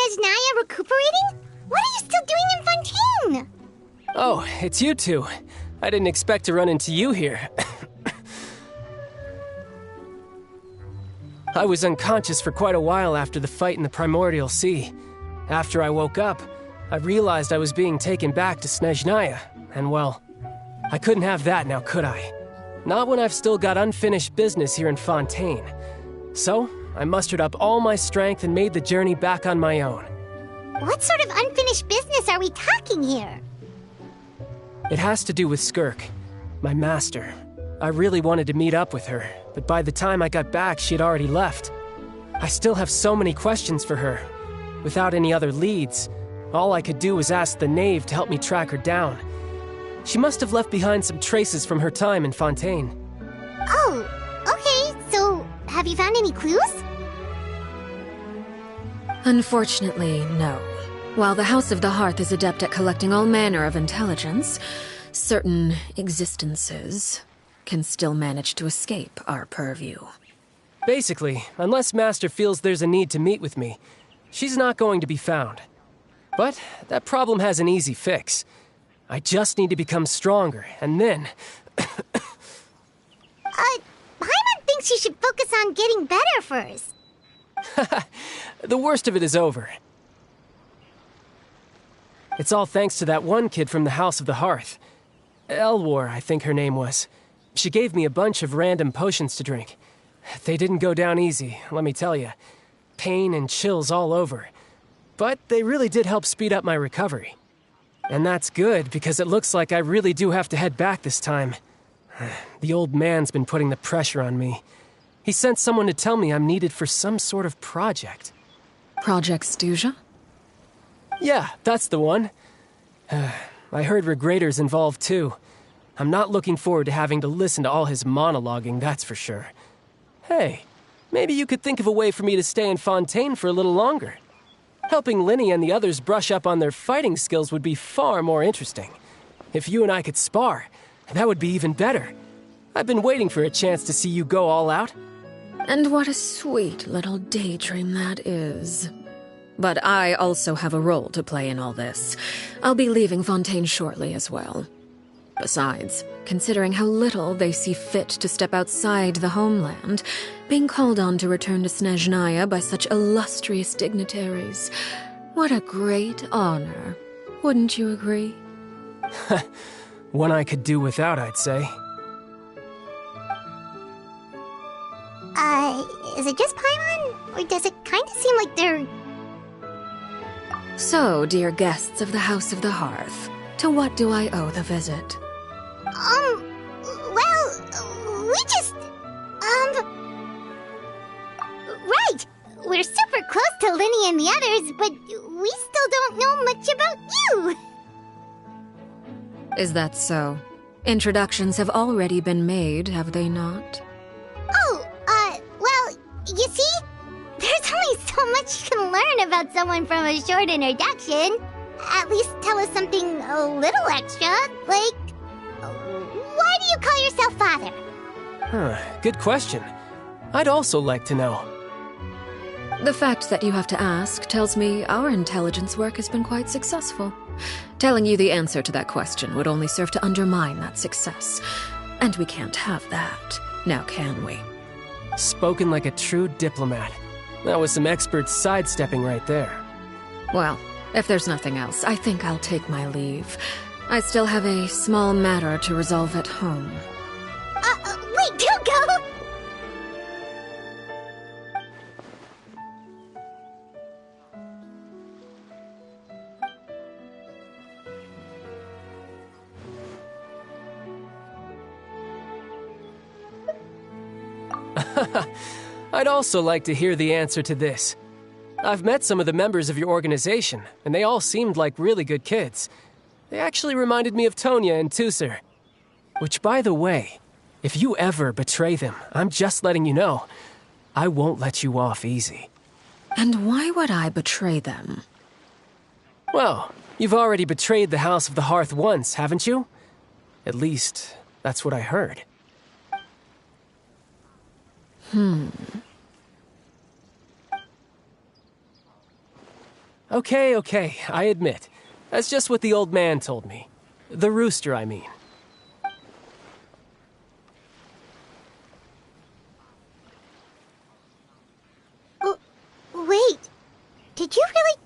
Snezhnaya recuperating? What are you still doing in Fontaine? Oh, it's you two. I didn't expect to run into you here. I was unconscious for quite a while after the fight in the Primordial Sea. After I woke up, I realized I was being taken back to Snezhnaya, and well, I couldn't have that now, could I? Not when I've still got unfinished business here in Fontaine. So, I mustered up all my strength and made the journey back on my own. What sort of unfinished business are we talking here? It has to do with Skirk, my master. I really wanted to meet up with her, but by the time I got back, she had already left. I still have so many questions for her. Without any other leads, all I could do was ask the Knave to help me track her down. She must have left behind some traces from her time in Fontaine. Oh, okay, so have you found any clues? Unfortunately, no. While the House of the Hearth is adept at collecting all manner of intelligence, certain existences can still manage to escape our purview. Basically, unless Master feels there's a need to meet with me, she's not going to be found. But that problem has an easy fix. I just need to become stronger, and then... Paimon thinks you should focus on getting better first. The worst of it is over. It's all thanks to that one kid from the House of the Hearth. Elwar, I think her name was. She gave me a bunch of random potions to drink. They didn't go down easy, let me tell you. Pain and chills all over. But they really did help speed up my recovery. And that's good, because it looks like I really do have to head back this time. The old man's been putting the pressure on me. He sent someone to tell me I'm needed for some sort of project. Project Stuja? Yeah, that's the one. I heard Regrator's involved too. I'm not looking forward to having to listen to all his monologuing, that's for sure. Hey, maybe you could think of a way for me to stay in Fontaine for a little longer. Helping Lyney and the others brush up on their fighting skills would be far more interesting. If you and I could spar, that would be even better. I've been waiting for a chance to see you go all out. And what a sweet little daydream that is. But I also have a role to play in all this. I'll be leaving Fontaine shortly as well. Besides, considering how little they see fit to step outside the homeland, being called on to return to Snezhnaya by such illustrious dignitaries, what a great honor. Wouldn't you agree? One I could do without, I'd say. Is it just Paimon? Or does it kind of seem like they're... So, dear guests of the House of the Hearth, to what do I owe the visit? Well, we just... Right! We're super close to Lyney and the others, but we still don't know much about you! Is that so? Introductions have already been made, have they not? Oh, well, you see? There's only so much you can learn about someone from a short introduction. At least tell us something a little extra, like... Why do you call yourself father? Good question. I'd also like to know. The fact that you have to ask tells me our intelligence work has been quite successful. Telling you the answer to that question would only serve to undermine that success. And we can't have that, now can we? Spoken like a true diplomat. That was some expert sidestepping right there. Well, if there's nothing else, I think I'll take my leave. I still have a small matter to resolve at home. Wait, don't go! I'd also like to hear the answer to this. I've met some of the members of your organization, and they all seemed like really good kids. They actually reminded me of Tonya and Tusser. Which, by the way, if you ever betray them, I'm just letting you know, I won't let you off easy. And why would I betray them? Well, you've already betrayed the House of the Hearth once, haven't you? At least, that's what I heard. Okay, I admit. That's just what the old man told me. The rooster, I mean. Oh, wait. Did you really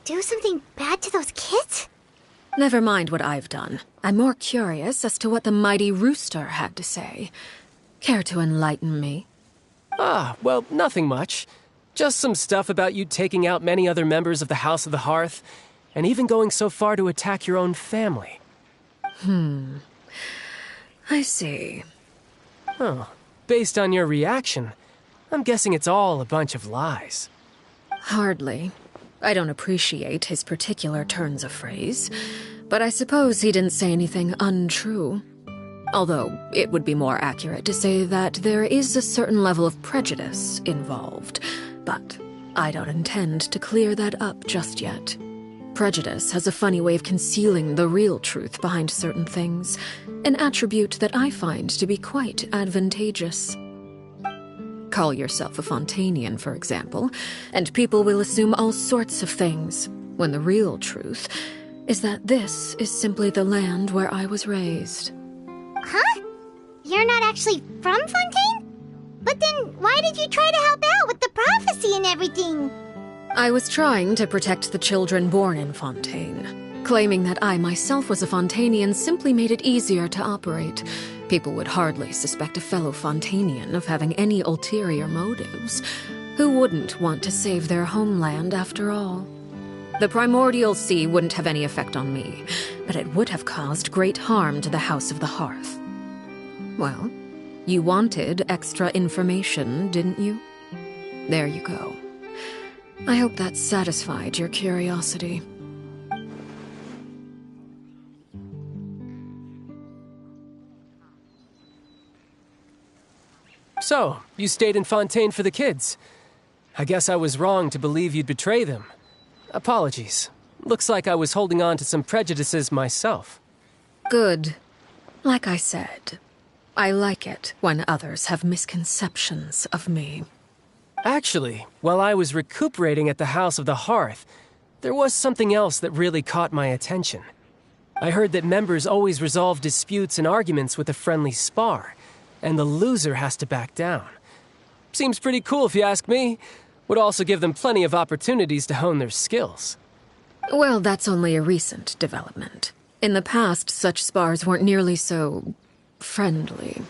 do something bad to those kids? Never mind what I've done. I'm more curious as to what the mighty rooster had to say. Care to enlighten me? Well, nothing much. Just some stuff about you taking out many other members of the House of the Hearth, and even going so far to attack your own family. I see. Oh, based on your reaction, I'm guessing it's all a bunch of lies. Hardly. I don't appreciate his particular turns of phrase, but I suppose he didn't say anything untrue. Although, it would be more accurate to say that there is a certain level of prejudice involved, but I don't intend to clear that up just yet. Prejudice has a funny way of concealing the real truth behind certain things, an attribute that I find to be quite advantageous. Call yourself a Fontanian, for example, and people will assume all sorts of things, when the real truth is that this is simply the land where I was raised. Huh? You're not actually from Fontaine? But then why did you try to help out with the prophecy and everything? I was trying to protect the children born in Fontaine. Claiming that I myself was a Fontanian simply made it easier to operate. People would hardly suspect a fellow Fontanian of having any ulterior motives. Who wouldn't want to save their homeland after all? The primordial sea wouldn't have any effect on me, but it would have caused great harm to the House of the Hearth. Well, you wanted extra information, didn't you? There you go. I hope that satisfied your curiosity. So, you stayed in Fontaine for the kids. I guess I was wrong to believe you'd betray them. Apologies. Looks like I was holding on to some prejudices myself. Good. Like I said, I like it when others have misconceptions of me. Actually, while I was recuperating at the House of the Hearth, there was something else that really caught my attention. I heard that members always resolve disputes and arguments with a friendly spar, and the loser has to back down. Seems pretty cool if you ask me. Would also give them plenty of opportunities to hone their skills. Well, that's only a recent development. In the past, such spars weren't nearly so friendly.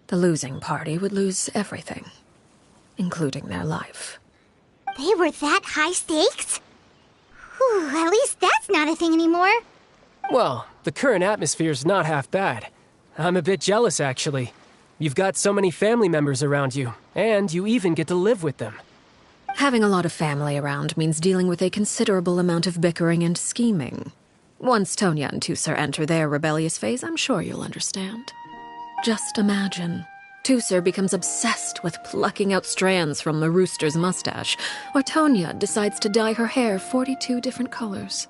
The losing party would lose everything, including their life. They were that high stakes? Whew, at least that's not a thing anymore. Well, the current atmosphere's not half bad. I'm a bit jealous, actually. You've got so many family members around you, and you even get to live with them. Having a lot of family around means dealing with a considerable amount of bickering and scheming. Once Tonya and Tusser enter their rebellious phase, I'm sure you'll understand. Just imagine. Tusser becomes obsessed with plucking out strands from the rooster's mustache, or Tonya decides to dye her hair 42 different colors.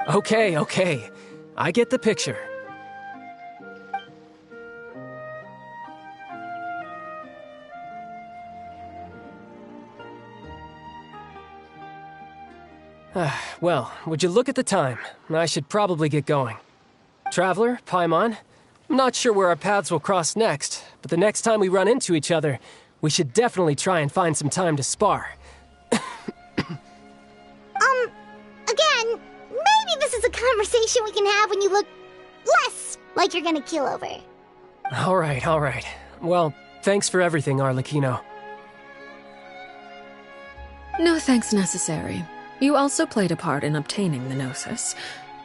Okay. I get the picture. Well, would you look at the time? I should probably get going. Traveler, Paimon, I'm not sure where our paths will cross next, but the next time we run into each other, we should definitely try and find some time to spar. Again, maybe this is a conversation we can have when you look less like you're gonna keel over. All right. Well, thanks for everything, Arlecchino. No thanks necessary. You also played a part in obtaining the Gnosis.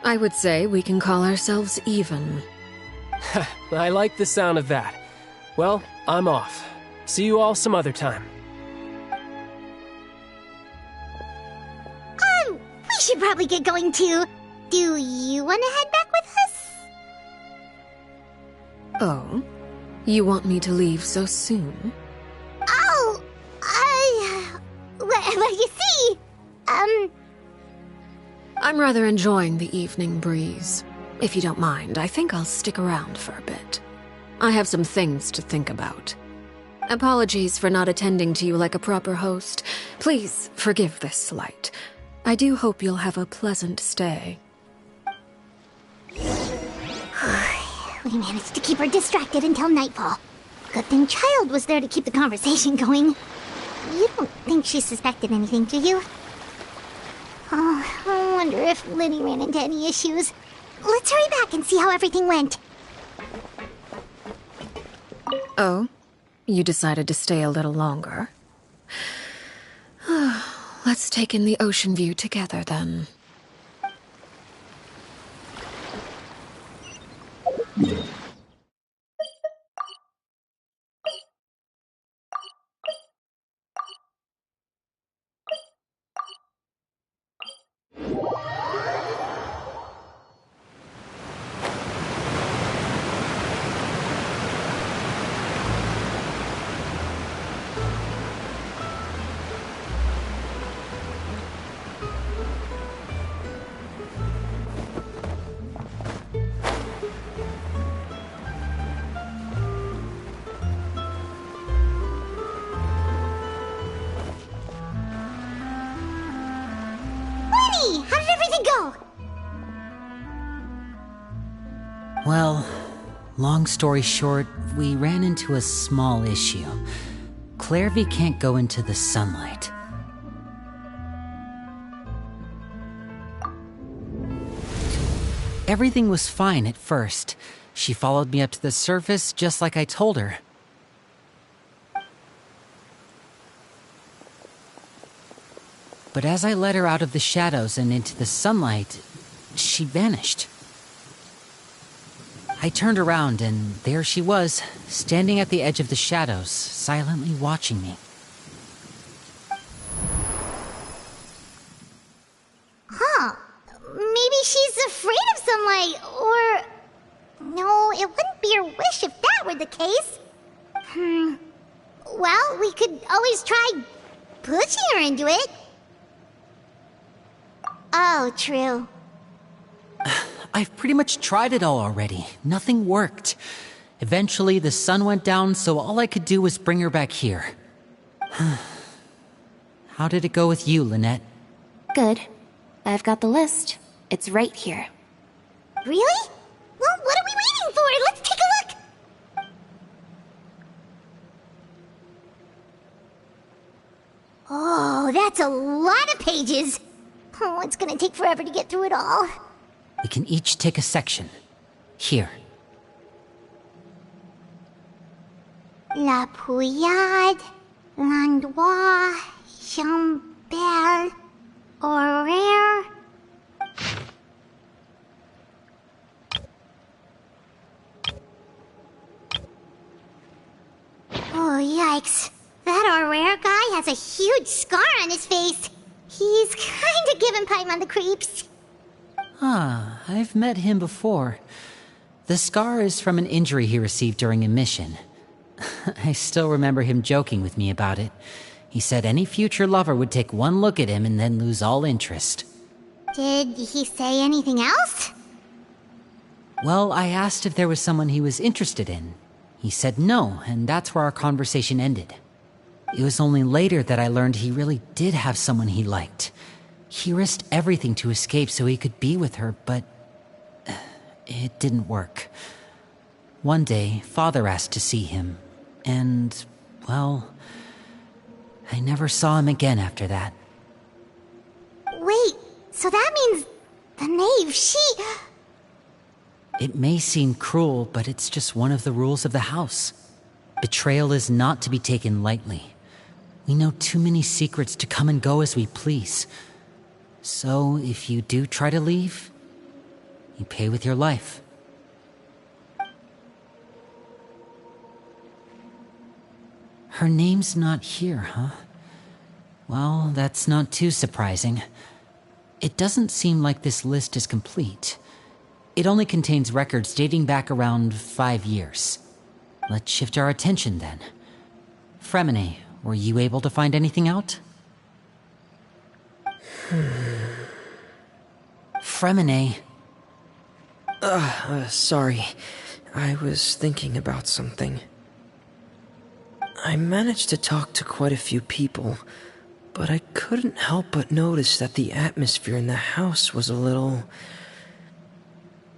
I would say we can call ourselves even. I like the sound of that. Well, I'm off. See you all some other time. We should probably get going too. Do you want to head back with us? Oh? You want me to leave so soon? Oh, well, you see, I'm rather enjoying the evening breeze. If you don't mind, I think I'll stick around for a bit. I have some things to think about. Apologies for not attending to you like a proper host. Please forgive this slight. I do hope you'll have a pleasant stay. We managed to keep her distracted until nightfall. Good thing Childe was there to keep the conversation going. You don't think she suspected anything, do you? Oh, I wonder if Lyney ran into any issues. Let's hurry back and see how everything went. Oh? You decided to stay a little longer? Let's take in the ocean view together, then. Lyney, how did everything go? Well, long story short, we ran into a small issue. Clervie can't go into the sunlight. Everything was fine at first. She followed me up to the surface just like I told her. But as I led her out of the shadows and into the sunlight, she vanished. I turned around and there she was, standing at the edge of the shadows, silently watching me. Huh. Maybe she's afraid of sunlight, or... No, it wouldn't be her wish if that were the case. Well, we could always try pushing her into it. Oh, true. I've pretty much tried it all already. Nothing worked. Eventually, the sun went down, so all I could do was bring her back here. How did it go with you, Lynette? Good. I've got the list. It's right here. Really? Well, what are we waiting for? Let's take a look! Oh, that's a lot of pages. Oh, it's gonna take forever to get through it all. We can each take a section. Here. La Pouillade, L'Endroit, Chambel, Horaire. Oh, yikes. That Horaire guy has a huge scar on his face. He's kinda giving Paimon the creeps. Ah, I've met him before. The scar is from an injury he received during a mission. I still remember him joking with me about it. He said any future lover would take one look at him and then lose all interest. Did he say anything else? Well, I asked if there was someone he was interested in. He said no, and that's where our conversation ended. It was only later that I learned he really did have someone he liked. He risked everything to escape so he could be with her, but it didn't work. One day, Father asked to see him, and, well, I never saw him again after that. Wait, so that means the Knave, she... It may seem cruel, but it's just one of the rules of the house. Betrayal is not to be taken lightly. We know too many secrets to come and go as we please. So, if you do try to leave, you pay with your life. Her name's not here, huh? Well, that's not too surprising. It doesn't seem like this list is complete. It only contains records dating back around 5 years. Let's shift our attention then. Fremine, were you able to find anything out? Fremine. Sorry. I was thinking about something. I managed to talk to quite a few people, but I couldn't help but notice that the atmosphere in the house was a little...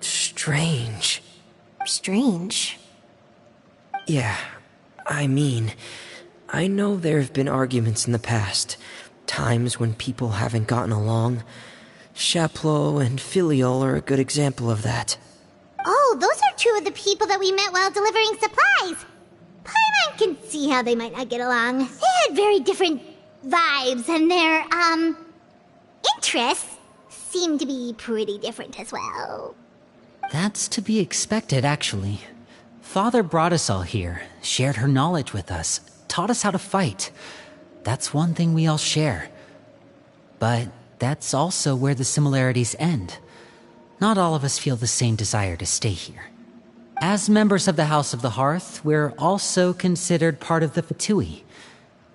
strange. Strange. Yeah, I mean, I know there have been arguments in the past, times when people haven't gotten along. Chapleau and Filiol are a good example of that. Oh, those are two of the people that we met while delivering supplies. Paimon can see how they might not get along. They had very different vibes, and their, interests seem to be pretty different as well. That's to be expected, actually. Father brought us all here, shared her knowledge with us, taught us how to fight. That's one thing we all share. But that's also where the similarities end. Not all of us feel the same desire to stay here. As members of the House of the Hearth, we're also considered part of the Fatui.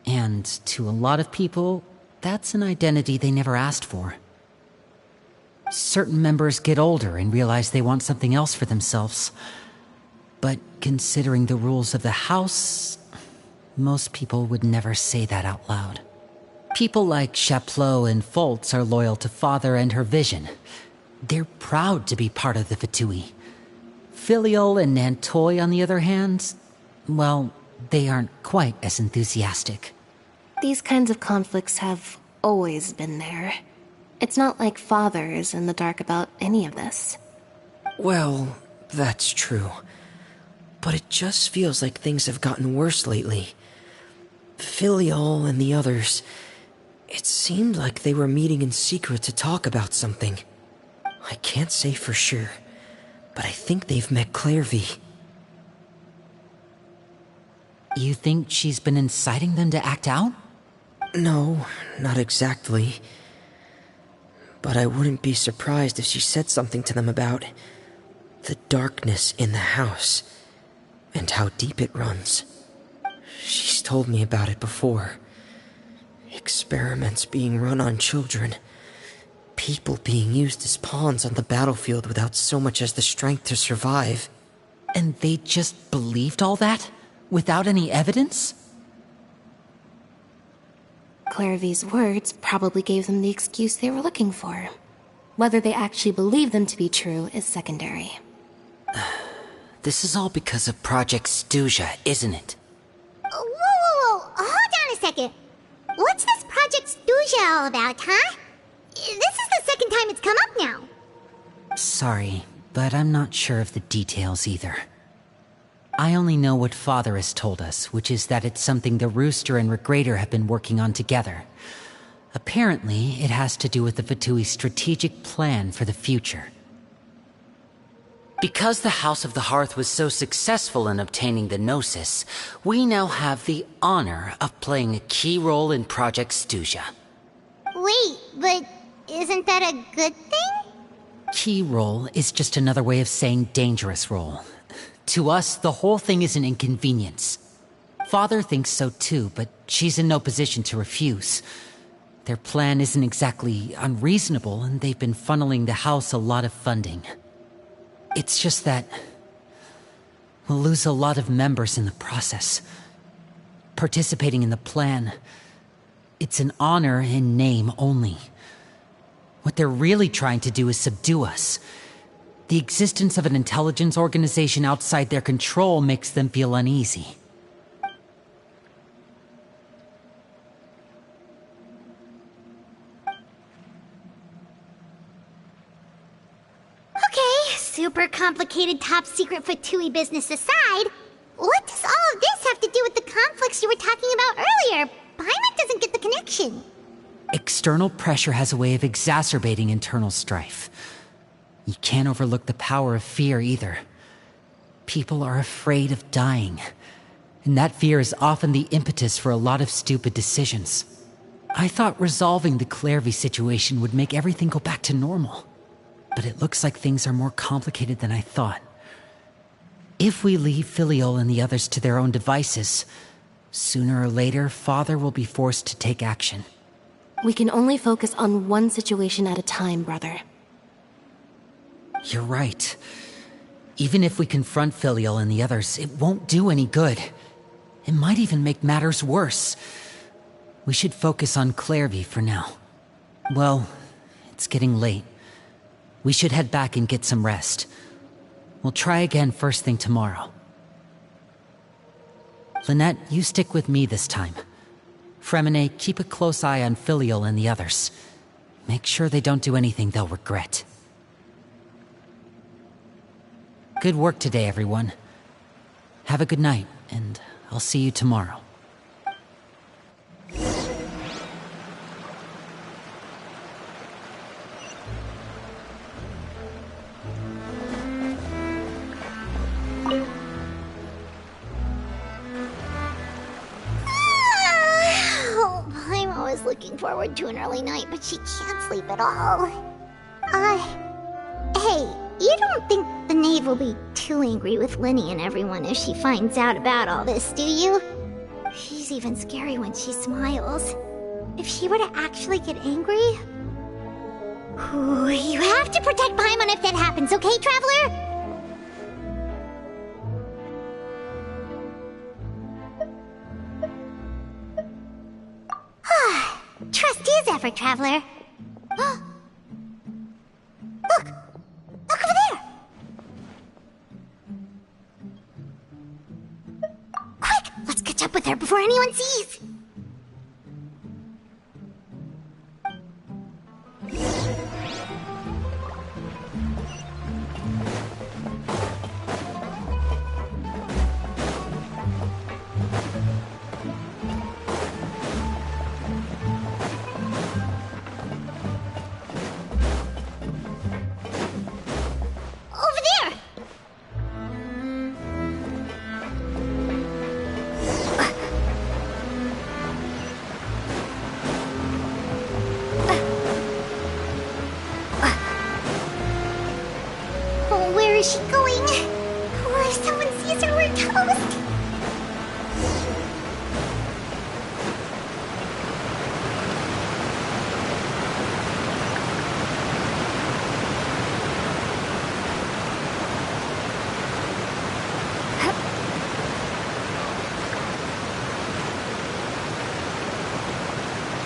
And to a lot of people, that's an identity they never asked for. Certain members get older and realize they want something else for themselves. But considering the rules of the house, most people would never say that out loud. People like Chapleau and Foltz are loyal to Father and her vision. They're proud to be part of the Fatui. Filiol and Nantoy, on the other hand, well, they aren't quite as enthusiastic. These kinds of conflicts have always been there. It's not like Father is in the dark about any of this. Well, that's true. But it just feels like things have gotten worse lately. Filiol and the others, it seemed like they were meeting in secret to talk about something. I can't say for sure, but I think they've met Clervie. You think she's been inciting them to act out? No, not exactly. But I wouldn't be surprised if she said something to them about the darkness in the house and how deep it runs. She's told me about it before. Experiments being run on children. People being used as pawns on the battlefield without so much as the strength to survive. And they just believed all that? Without any evidence? Clervie's words probably gave them the excuse they were looking for. Whether they actually believe them to be true is secondary. This is all because of Project Stuja, isn't it? Whoa. Hold on a second. What's this Project Stuja all about, huh? This is the second time it's come up now. Sorry, but I'm not sure of the details either. I only know what Father has told us, which is that it's something the Rooster and Regrator have been working on together. Apparently, it has to do with the Fatui's strategic plan for the future. Because the House of the Hearth was so successful in obtaining the Gnosis, we now have the honor of playing a key role in Project Stuja. Wait, but isn't that a good thing? Key role is just another way of saying dangerous role. To us, the whole thing is an inconvenience. Father thinks so too, but she's in no position to refuse. Their plan isn't exactly unreasonable, and they've been funneling the house a lot of funding. It's just that we'll lose a lot of members in the process. Participating in the plan, it's an honor in name only. What they're really trying to do is subdue us. The existence of an intelligence organization outside their control makes them feel uneasy. Okay, super complicated top secret Fatui business aside, what does all of this have to do with the conflicts you were talking about earlier? Paimon doesn't get the connection. External pressure has a way of exacerbating internal strife. You can't overlook the power of fear either. People are afraid of dying, and that fear is often the impetus for a lot of stupid decisions. I thought resolving the Clervie situation would make everything go back to normal, but it looks like things are more complicated than I thought. If we leave Filiol and the others to their own devices, sooner or later, Father will be forced to take action. We can only focus on one situation at a time, brother. You're right. Even if we confront Filiol and the others, it won't do any good. It might even make matters worse. We should focus on Clervie for now. Well, it's getting late. We should head back and get some rest. We'll try again first thing tomorrow. Lynette, you stick with me this time. Fremine, keep a close eye on Filial and the others. Make sure they don't do anything they'll regret. Good work today, everyone. Have a good night, and I'll see you tomorrow. Looking forward to an early night, but she can't sleep at all. Hey, you don't think the Knave will be too angry with Lyney and everyone if she finds out about all this, do you? She's even scary when she smiles. If she were to actually get angry... Ooh, you have to protect Paimon if that happens, okay, Traveler? Trust is ever, Traveler. Look! Look over there! Quick! Let's catch up with her before anyone sees! Where is she going? Oh, if someone sees her, we're toast!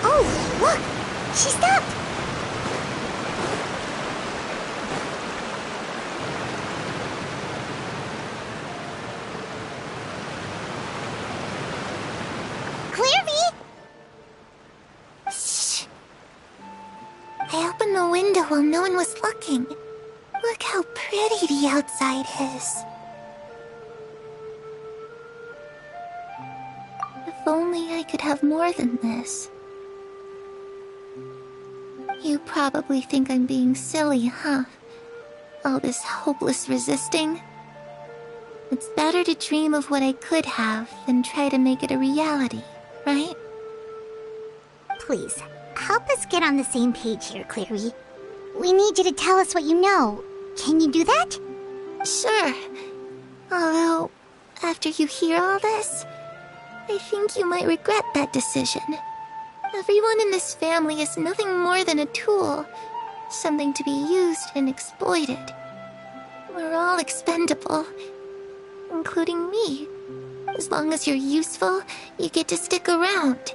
Oh, look! She stopped! While no one was looking. Look how pretty the outside is. If only I could have more than this. You probably think I'm being silly, huh? All this hopeless resisting. It's better to dream of what I could have than try to make it a reality, right? Please, help us get on the same page here, Clervie. We need you to tell us what you know. Can you do that? Sure. Although, after you hear all this, I think you might regret that decision. Everyone in this family is nothing more than a tool. Something to be used and exploited. We're all expendable. Including me. As long as you're useful, you get to stick around.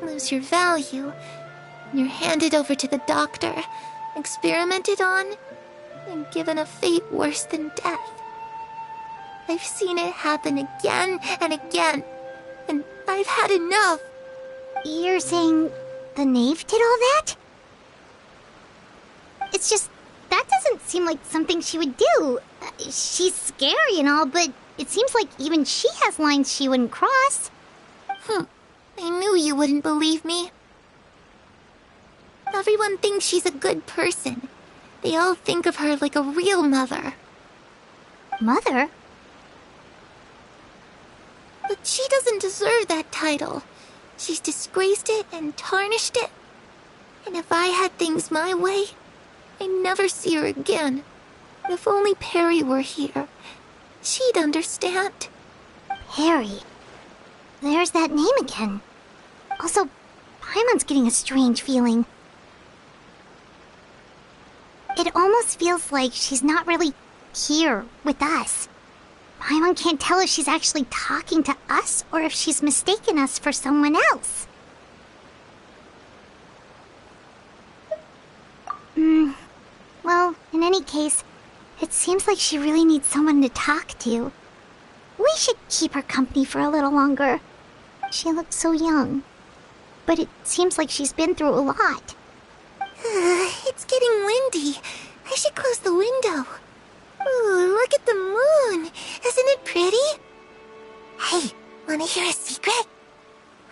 Lose your value, and you're handed over to the doctor, experimented on, and given a fate worse than death. I've seen it happen again and again, and I've had enough. You're saying the Knave did all that? It's just, that doesn't seem like something she would do. She's scary and all, but it seems like even she has lines she wouldn't cross. I knew you wouldn't believe me. Everyone thinks she's a good person. They all think of her like a real mother. Mother? But she doesn't deserve that title. She's disgraced it and tarnished it. And if I had things my way, I'd never see her again. If only Perry were here, she'd understand. Perry? There's that name again. Also, Paimon's getting a strange feeling. It almost feels like she's not really here with us. Paimon can't tell if she's actually talking to us or if she's mistaken us for someone else. Well, in any case, it seems like she really needs someone to talk to. We should keep her company for a little longer. She looks so young. But it seems like she's been through a lot. It's getting windy. I should close the window. Ooh, look at the moon. Isn't it pretty? Hey, wanna hear a secret?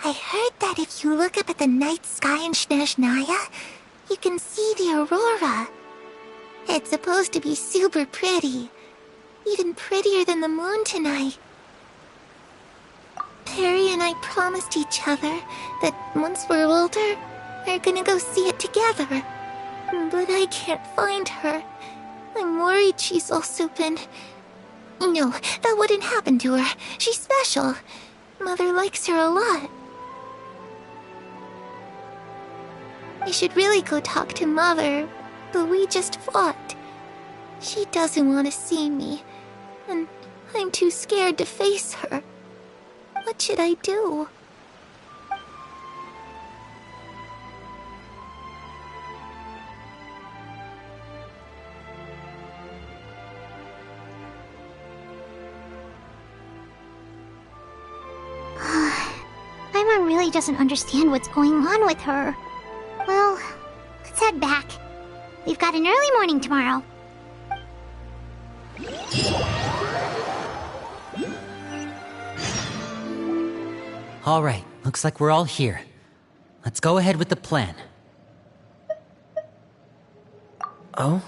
I heard that if you look up at the night sky in Snezhnaya, you can see the aurora. It's supposed to be super pretty. Even prettier than the moon tonight. Perry and I promised each other that once we're older, we're gonna go see it together. But I can't find her. I'm worried she's also been... No, that wouldn't happen to her. She's special. Mother likes her a lot. I should really go talk to Mother, but we just fought. She doesn't want to see me, and I'm too scared to face her. What should I do? Paimon really doesn't understand what's going on with her. Well, let's head back. We've got an early morning tomorrow. All right, looks like we're all here. Let's go ahead with the plan. Oh?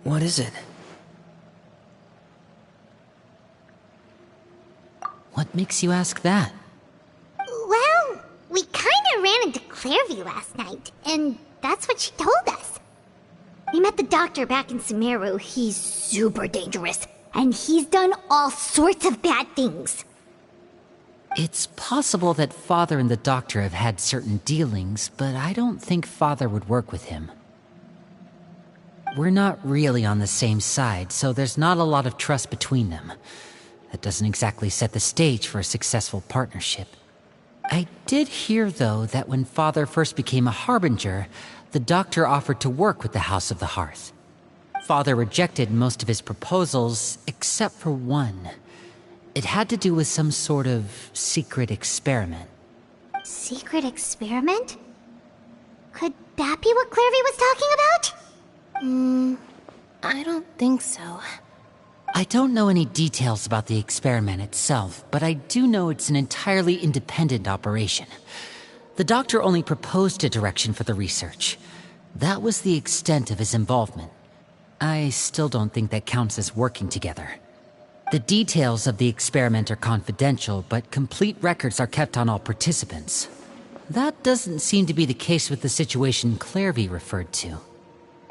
What is it? What makes you ask that? Well, we kinda ran into Clervie last night, and that's what she told us. We met the doctor back in Sumeru. He's super dangerous, and he's done all sorts of bad things. It's possible that Father and the Doctor have had certain dealings, but I don't think Father would work with him. We're not really on the same side, so there's not a lot of trust between them. That doesn't exactly set the stage for a successful partnership. I did hear, though, that when Father first became a Harbinger, the Doctor offered to work with the House of the Hearth. Father rejected most of his proposals, except for one. It had to do with some sort of secret experiment. Secret experiment? Could that be what Clervie was talking about? I don't think so. I don't know any details about the experiment itself, but I do know it's an entirely independent operation. The Doctor only proposed a direction for the research. That was the extent of his involvement. I still don't think that counts as working together. The details of the experiment are confidential, but complete records are kept on all participants. That doesn't seem to be the case with the situation Clervie referred to.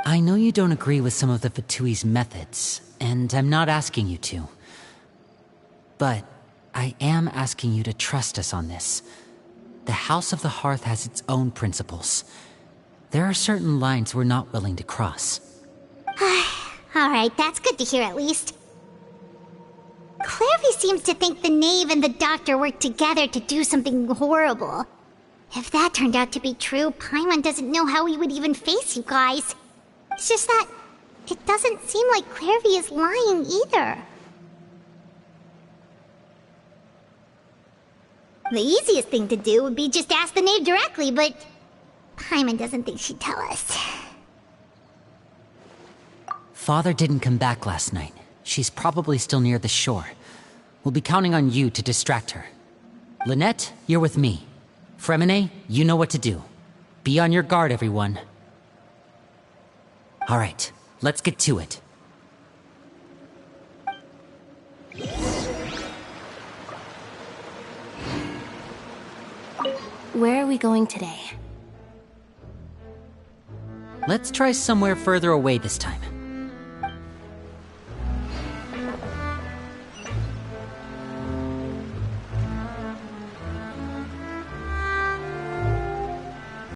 I know you don't agree with some of the Fatui's methods, and I'm not asking you to. But I am asking you to trust us on this. The House of the Hearth has its own principles. There are certain lines we're not willing to cross. Alright, that's good to hear at least. Clervie seems to think the Knave and the Doctor worked together to do something horrible. If that turned out to be true, Paimon doesn't know how he would even face you guys. It's just that it doesn't seem like Clervie is lying either. The easiest thing to do would be just ask the Knave directly, but Paimon doesn't think she'd tell us. Father didn't come back last night. She's probably still near the shore. We'll be counting on you to distract her. Lynette, you're with me. Fremine, you know what to do. Be on your guard, everyone. All right, let's get to it. Where are we going today? Let's try somewhere further away this time.